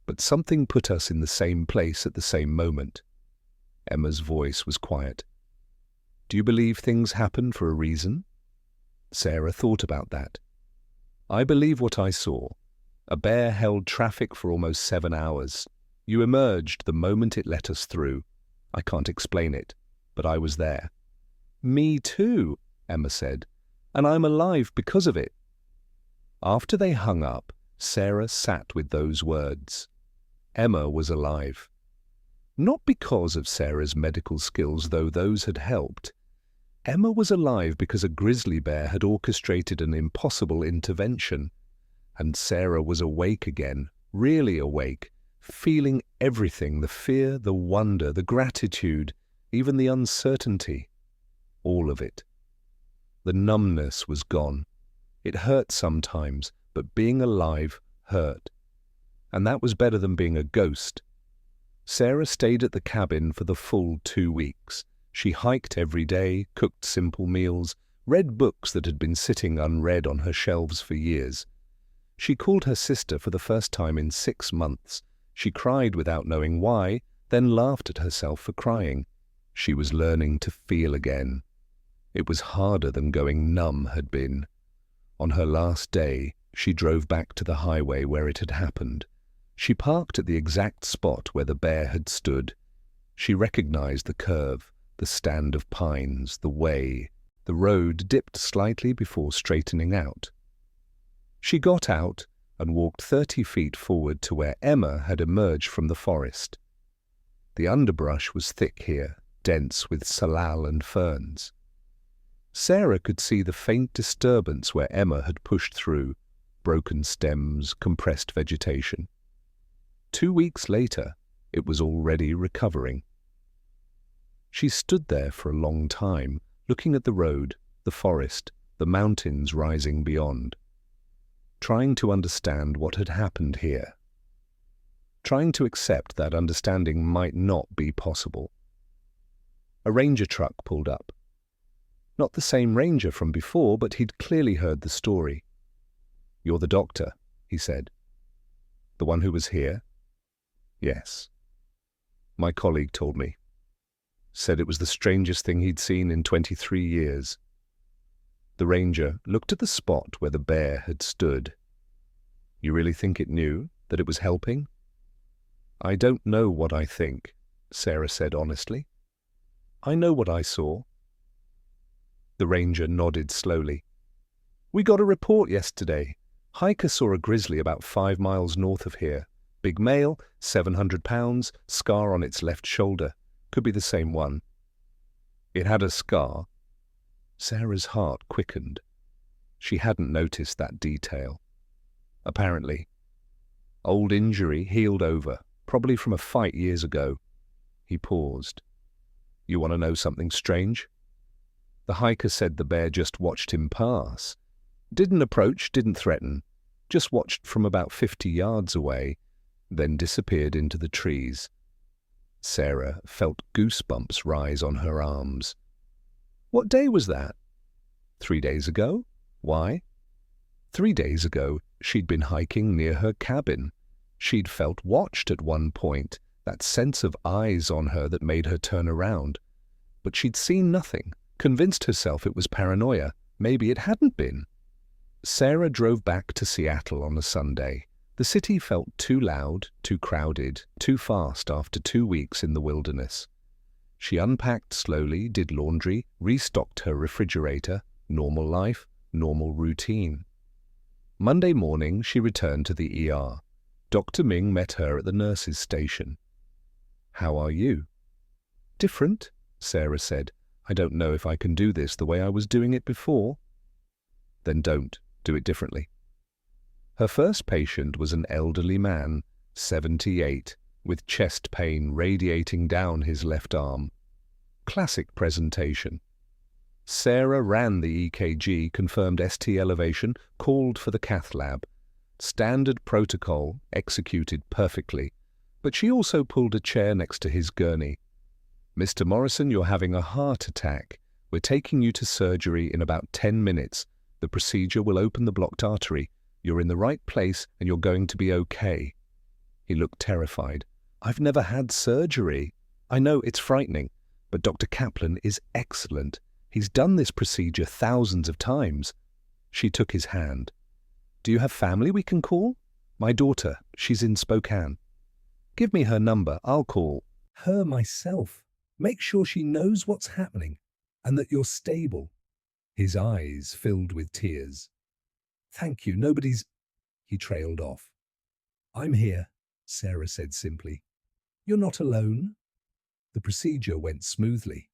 but something put us in the same place at the same moment." Emma's voice was quiet. "Do you believe things happen for a reason?" Sarah thought about that. "I believe what I saw. A bear held traffic for almost 7 hours. You emerged the moment it let us through. I can't explain it, but I was there." "Me too," Emma said, "and I'm alive because of it." After they hung up, Sarah sat with those words. Emma was alive. Not because of Sarah's medical skills, though those had helped. Emma was alive because a grizzly bear had orchestrated an impossible intervention. And Sarah was awake again, really awake, feeling everything, the fear, the wonder, the gratitude, even the uncertainty. All of it. The numbness was gone. It hurt sometimes, but being alive hurt. And that was better than being a ghost. Sarah stayed at the cabin for the full 2 weeks. She hiked every day, cooked simple meals, read books that had been sitting unread on her shelves for years. She called her sister for the first time in 6 months. She cried without knowing why, then laughed at herself for crying. She was learning to feel again. It was harder than going numb had been. On her last day, she drove back to the highway where it had happened. She parked at the exact spot where the bear had stood. She recognized the curve, the stand of pines, the way. The road dipped slightly before straightening out. She got out and walked 30 feet forward to where Emma had emerged from the forest. The underbrush was thick here, dense with salal and ferns. Sarah could see the faint disturbance where Emma had pushed through, broken stems, compressed vegetation. 2 weeks later, it was already recovering. She stood there for a long time, looking at the road, the forest, the mountains rising beyond, trying to understand what had happened here, trying to accept that understanding might not be possible. A ranger truck pulled up. Not the same ranger from before, but he'd clearly heard the story. "You're the doctor," he said. "The one who was here?" "Yes." "My colleague told me. Said it was the strangest thing he'd seen in 23 years. The ranger looked at the spot where the bear had stood. You really think it knew that it was helping? I don't know what I think, Sarah said honestly. I know what I saw. The ranger nodded slowly. We got a report yesterday. Hiker saw a grizzly about 5 miles north of here. Big male, 700 pounds, scar on its left shoulder. Could be the same one. It had a scar. Sarah's heart quickened. She hadn't noticed that detail. Apparently. Old injury healed over, probably from a fight years ago. He paused. You want to know something strange? The hiker said the bear just watched him pass. Didn't approach, didn't threaten. Just watched from about 50 yards away, then disappeared into the trees. Sarah felt goosebumps rise on her arms. What day was that? 3 days ago. Why? 3 days ago, she'd been hiking near her cabin. She'd felt watched at one point, that sense of eyes on her that made her turn around. But she'd seen nothing, convinced herself it was paranoia. Maybe it hadn't been. Sarah drove back to Seattle on a Sunday. The city felt too loud, too crowded, too fast after 2 weeks in the wilderness. She unpacked slowly, did laundry, restocked her refrigerator. Normal life, normal routine. Monday morning, she returned to the ER. Dr. Ming met her at the nurse's station. How are you? Different, Sarah said. I don't know if I can do this the way I was doing it before. Then don't. Do it differently. Her first patient was an elderly man, 78, with chest pain radiating down his left arm. Classic presentation. Sarah ran the EKG, confirmed ST elevation, called for the cath lab. Standard protocol, executed perfectly. But she also pulled a chair next to his gurney. Mr. Morrison, you're having a heart attack. We're taking you to surgery in about 10 minutes. The procedure will open the blocked artery. You're in the right place and you're going to be okay. He looked terrified. I've never had surgery. I know it's frightening, but Dr. Kaplan is excellent. He's done this procedure thousands of times. She took his hand. Do you have family we can call? My daughter, she's in Spokane. Give me her number, I'll call her myself. Make sure she knows what's happening and that you're stable. His eyes filled with tears. Thank you, nobody's... He trailed off. I'm here, Sarah said simply. You're not alone. The procedure went smoothly.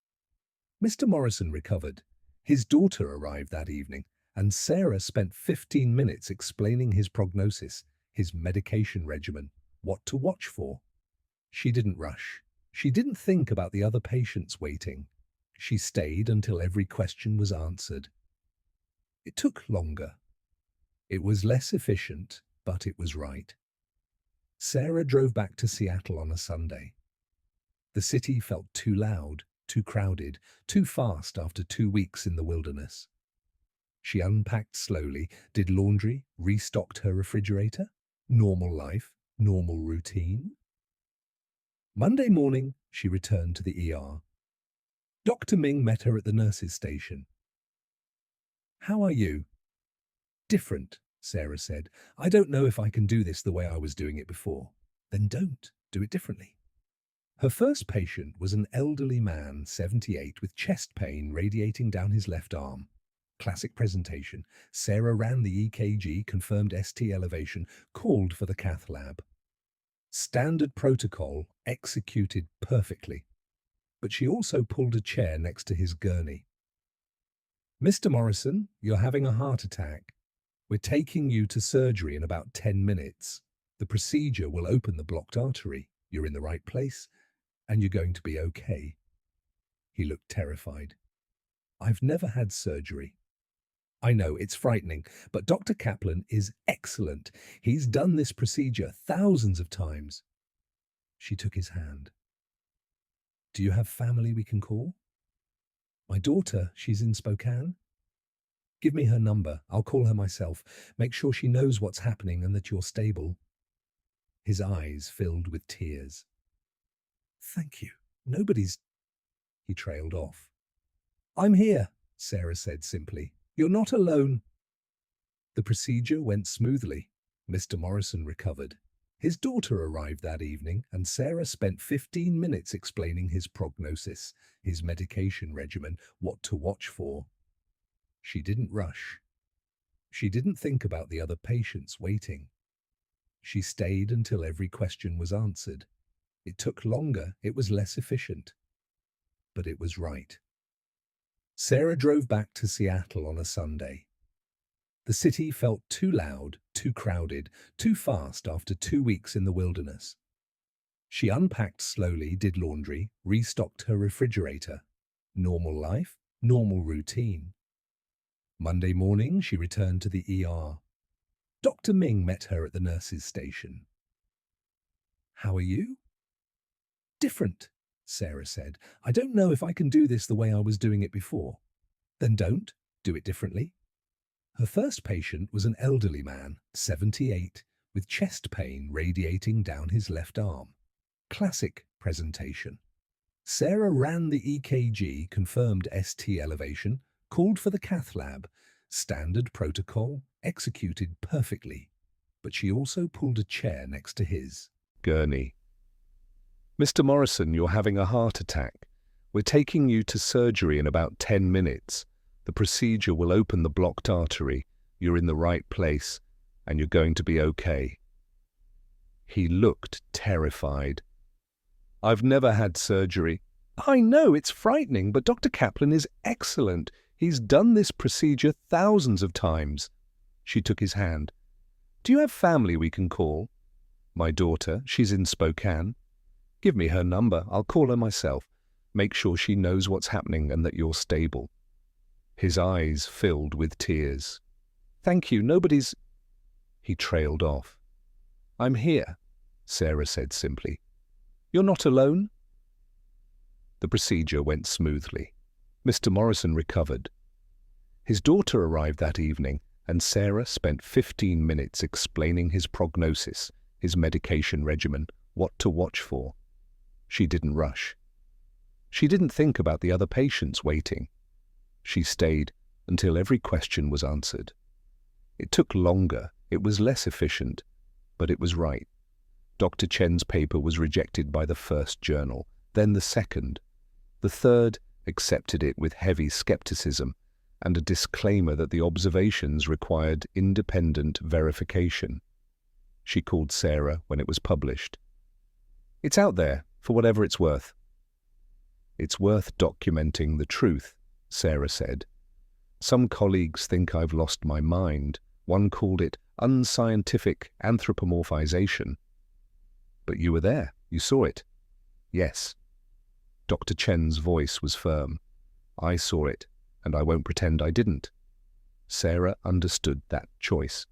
Mr. Morrison recovered. His daughter arrived that evening, and Sarah spent 15 minutes explaining his prognosis, his medication regimen, what to watch for. She didn't rush. She didn't think about the other patients waiting. She stayed until every question was answered. It took longer. It was less efficient, but it was right. Sarah drove back to Seattle on a Sunday. The city felt too loud, too crowded, too fast after 2 weeks in the wilderness. She unpacked slowly, did laundry, restocked her refrigerator. Normal life, normal routine. Monday morning, she returned to the ER. Dr. Ming met her at the nurse's station. How are you? Different, Sarah said. I don't know if I can do this the way I was doing it before. Then don't. Do it differently. Her first patient was an elderly man, 78, with chest pain radiating down his left arm. Classic presentation. Sarah ran the EKG, confirmed ST elevation, called for the cath lab. Standard protocol, executed perfectly. But she also pulled a chair next to his gurney. Mr. Morrison, you're having a heart attack. We're taking you to surgery in about 10 minutes. The procedure will open the blocked artery. You're in the right place, and you're going to be okay. He looked terrified. I've never had surgery. I know, it's frightening, but Dr. Kaplan is excellent. He's done this procedure thousands of times. She took his hand. Do you have family we can call? My daughter, she's in Spokane. Give me her number. I'll call her myself. Make sure she knows what's happening and that you're stable. His eyes filled with tears. Thank you. Nobody's... He trailed off. I'm here, Sarah said simply. You're not alone. The procedure went smoothly. Mr. Morrison recovered. His daughter arrived that evening, and Sarah spent 15 minutes explaining his prognosis, his medication regimen, what to watch for. She didn't rush. She didn't think about the other patients waiting. She stayed until every question was answered. It took longer, it was less efficient. But it was right. Sarah drove back to Seattle on a Sunday. The city felt too loud, too crowded, too fast after 2 weeks in the wilderness. She unpacked slowly, did laundry, restocked her refrigerator. Normal life, normal routine. Monday morning, she returned to the ER. Dr. Ming met her at the nurses' station. "How are you?" "Different," Sarah said. "I don't know if I can do this the way I was doing it before." "Then don't. Do it differently." Her first patient was an elderly man, 78, with chest pain radiating down his left arm. Classic presentation. Sarah ran the EKG, confirmed ST elevation, called for the cath lab. Standard protocol, executed perfectly. But she also pulled a chair next to his. "Gurney. Mr. Morrison, you're having a heart attack. We're taking you to surgery in about 10 minutes. The procedure will open the blocked artery. You're in the right place, and you're going to be okay." He looked terrified. "I've never had surgery." "I know, it's frightening, but Dr. Kaplan is excellent. He's done this procedure thousands of times." She took his hand. "Do you have family we can call?" "My daughter, she's in Spokane." "Give me her number, I'll call her myself. Make sure she knows what's happening and that you're stable." His eyes filled with tears. "Thank you, nobody's—" He trailed off. "I'm here," Sarah said simply. "You're not alone?" The procedure went smoothly. Mr. Morrison recovered. His daughter arrived that evening, and Sarah spent 15 minutes explaining his prognosis, his medication regimen, what to watch for. She didn't rush. She didn't think about the other patients waiting. She stayed until every question was answered. It took longer, it was less efficient, but it was right. Dr. Chen's paper was rejected by the first journal, then the second. The third accepted it with heavy skepticism and a disclaimer that the observations required independent verification. She called Sarah when it was published. "It's out there, for whatever it's worth." "It's worth documenting the truth," Sarah said. "Some colleagues think I've lost my mind. One called it unscientific anthropomorphization." "But you were there. You saw it." "Yes." Dr. Chen's voice was firm. "I saw it, and I won't pretend I didn't." Sarah understood that choice.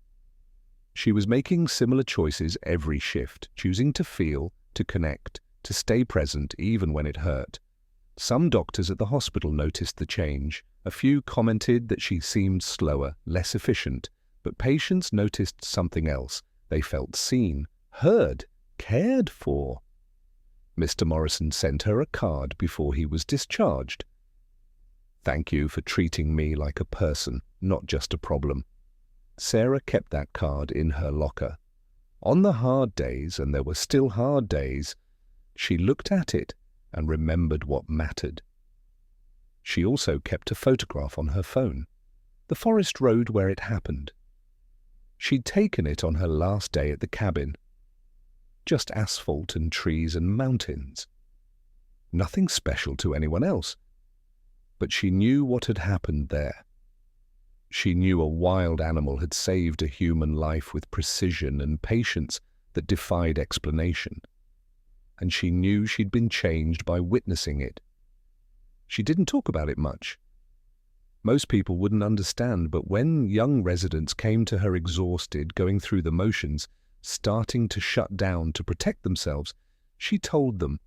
She was making similar choices every shift, choosing to feel, to connect, to stay present even when it hurt. Some doctors at the hospital noticed the change. A few commented that she seemed slower, less efficient, but patients noticed something else. They felt seen, heard, cared for. Mr. Morrison sent her a card before he was discharged. "Thank you for treating me like a person, not just a problem." Sarah kept that card in her locker. On the hard days, and there were still hard days, she looked at it and remembered what mattered. She also kept a photograph on her phone, the forest road where it happened. She'd taken it on her last day at the cabin. Just asphalt and trees and mountains. Nothing special to anyone else. But she knew what had happened there. She knew a wild animal had saved a human life with precision and patience that defied explanation. And she knew she'd been changed by witnessing it. She didn't talk about it much. Most people wouldn't understand, but when young residents came to her exhausted, going through the motions, starting to shut down to protect themselves, she told them,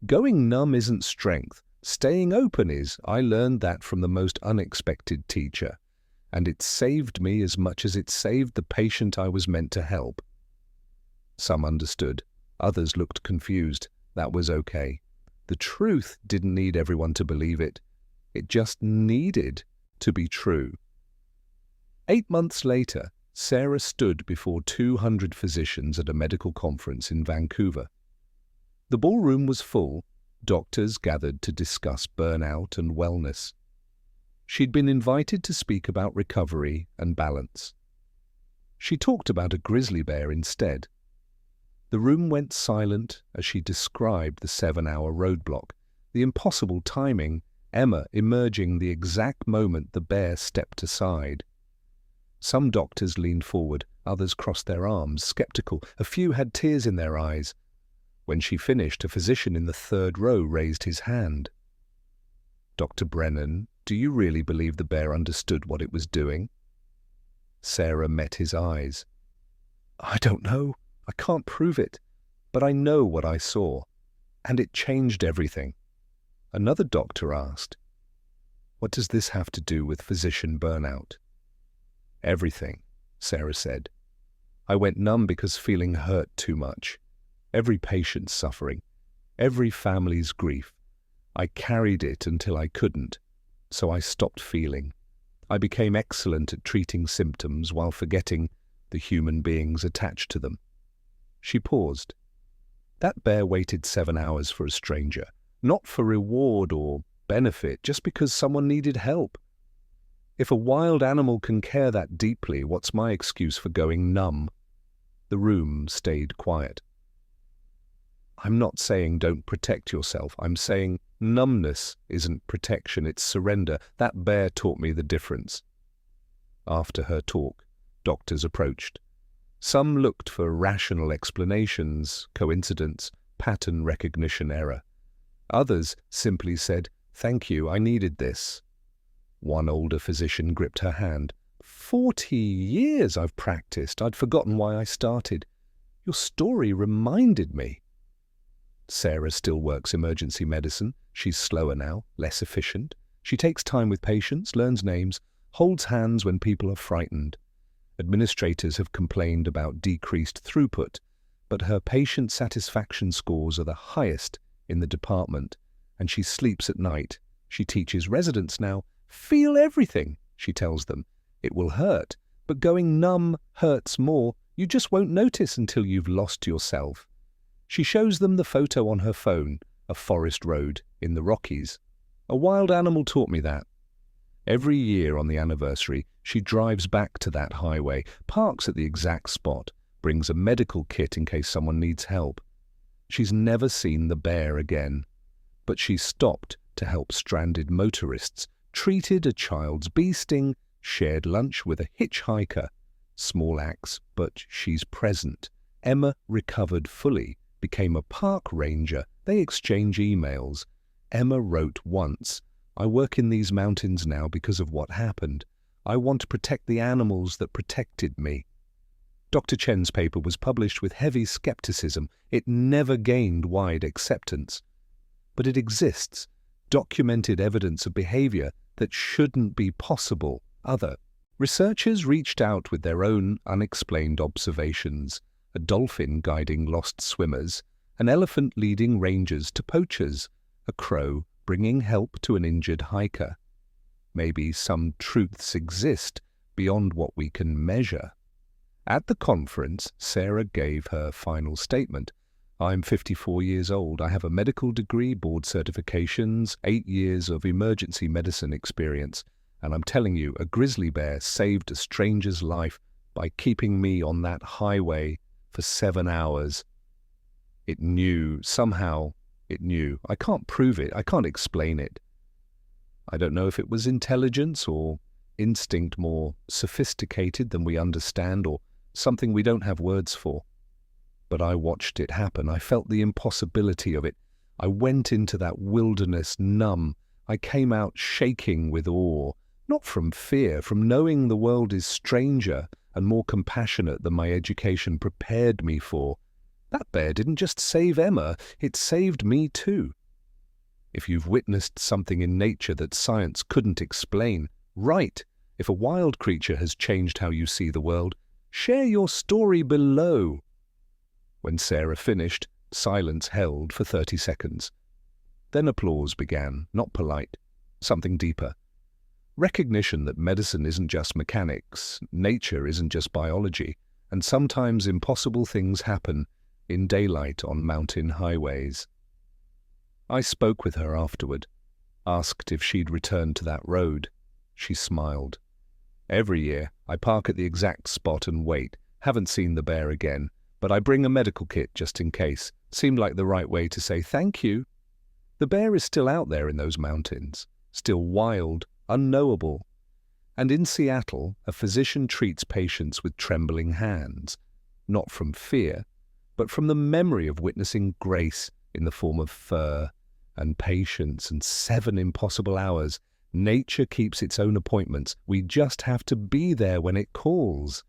"Going numb isn't strength. Staying open is. I learned that from the most unexpected teacher. And it saved me as much as it saved the patient I was meant to help." Some understood. Others looked confused. That was okay. The truth didn't need everyone to believe it. It just needed to be true. 8 months later, Sarah stood before 200 physicians at a medical conference in Vancouver. The ballroom was full. Doctors gathered to discuss burnout and wellness. She'd been invited to speak about recovery and balance. She talked about a grizzly bear instead. The room went silent as she described the 7-hour roadblock, the impossible timing, Emma emerging the exact moment the bear stepped aside. Some doctors leaned forward, others crossed their arms, skeptical. A few had tears in their eyes. When she finished, a physician in the third row raised his hand. "Dr. Brennan, do you really believe the bear understood what it was doing?" Sarah met his eyes. "I don't know. I can't prove it. But I know what I saw. And it changed everything." Another doctor asked, "What does this have to do with physician burnout?" "Everything," Sarah said. "I went numb because feeling hurt too much. Every patient's suffering, every family's grief. I carried it until I couldn't, so I stopped feeling. I became excellent at treating symptoms while forgetting the human beings attached to them." She paused. That bear waited 7 hours for a stranger, not for reward or benefit, just because someone needed help. If a wild animal can care that deeply, what's my excuse for going numb? The room stayed quiet. "I'm not saying don't protect yourself. I'm saying numbness isn't protection, it's surrender. That bear taught me the difference." After her talk, doctors approached. Some looked for rational explanations, coincidence, pattern recognition error. Others simply said, "Thank you, I needed this." One older physician gripped her hand. 40 years I've practiced. I'd forgotten why I started. Your story reminded me." Sarah still works emergency medicine. She's slower now, less efficient. She takes time with patients, learns names, holds hands when people are frightened. Administrators have complained about decreased throughput, but her patient satisfaction scores are the highest in the department, and she sleeps at night. She teaches residents now. "Feel everything," she tells them. "It will hurt, but going numb hurts more. You just won't notice until you've lost yourself." She shows them the photo on her phone, a forest road in the Rockies. "A wild animal taught me that." Every year on the anniversary, she drives back to that highway, parks at the exact spot, brings a medical kit in case someone needs help. She's never seen the bear again, but she stopped to help stranded motorists, treated a child's bee sting, shared lunch with a hitchhiker. Small acts, but she's present. Emma recovered fully, became a park ranger. They exchange emails. Emma wrote once, "I work in these mountains now because of what happened. I want to protect the animals that protected me." Dr. Chen's paper was published with heavy skepticism. It never gained wide acceptance. But it exists, documented evidence of behavior that shouldn't be possible. Researchers reached out with their own unexplained observations: a dolphin guiding lost swimmers, an elephant leading rangers to poachers, a crow bringing help to an injured hiker. Maybe some truths exist beyond what we can measure. At the conference, Sarah gave her final statement. "I'm 54 years old. I have a medical degree, board certifications, 8 years of emergency medicine experience. And I'm telling you, a grizzly bear saved a stranger's life by keeping me on that highway for 7 hours. It knew, somehow it knew. I can't prove it. I can't explain it. I don't know if it was intelligence or instinct more sophisticated than we understand, or something we don't have words for. But I watched it happen. I felt the impossibility of it. I went into that wilderness numb. I came out shaking with awe, not from fear, from knowing the world is stranger and more compassionate than my education prepared me for. That bear didn't just save Emma, it saved me too. If you've witnessed something in nature that science couldn't explain, write. If a wild creature has changed how you see the world, share your story below. When Sarah finished, silence held for 30 seconds. Then applause began, not polite, something deeper. Recognition that medicine isn't just mechanics, nature isn't just biology, and sometimes impossible things happen in daylight on mountain highways. I spoke with her afterward, asked if she'd returned to that road. She smiled. Every year, I park at the exact spot and wait. Haven't seen the bear again, but I bring a medical kit just in case. Seemed like the right way to say thank you. The bear is still out there in those mountains, still wild, unknowable. And in Seattle, a physician treats patients with trembling hands, not from fear, but from the memory of witnessing grace in the form of fur and patience and 7 impossible hours. Nature keeps its own appointments. We just have to be there when it calls.